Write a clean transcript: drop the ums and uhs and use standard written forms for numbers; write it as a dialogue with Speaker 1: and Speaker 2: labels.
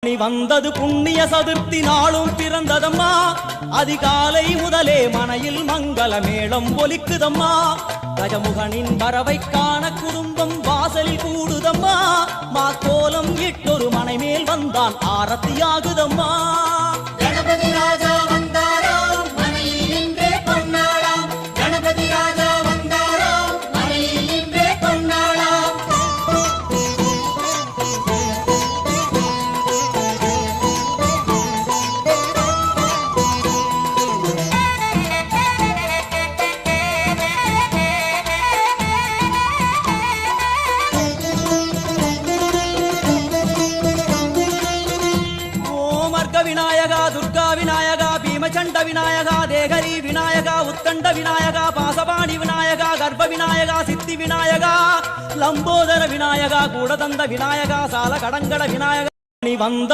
Speaker 1: நீ வந்தது புண்ணிய சதுர்த்தி நாளும் பிறந்ததம்மா. அதிகாலை முதலே மனையில் மங்கள மேளம் ஒலிக்குதம்மா. கஜமுகனின் வரவை காண குடும்பம் வாசலில் கூடுதம்மா. மாக்கோலம் இட்டொரு மனை மேல் வந்தான் ஆரத்தியாகுதம்மா.
Speaker 2: கணபதி ராஜா வந்தாராம் மனையில் நின்றே பொன்னாளாம். கணபதி ராஜா வந்தாராம் மனையில் நின்றே பொன்னாளாம்.
Speaker 1: விநாயகா துர்கா விநாயகா பீமச்சண்ட விநாயகா தேகரி விநாயகா உத்கண்ட விநாயகா பாசபாணி விநாயகா கர்ப்ப விநாயகா சித்தி விநாயகா லம்போதர விநாயகா கூடதந்த விநாயகா சால கடங்கட விநாயகா. நீ வந்த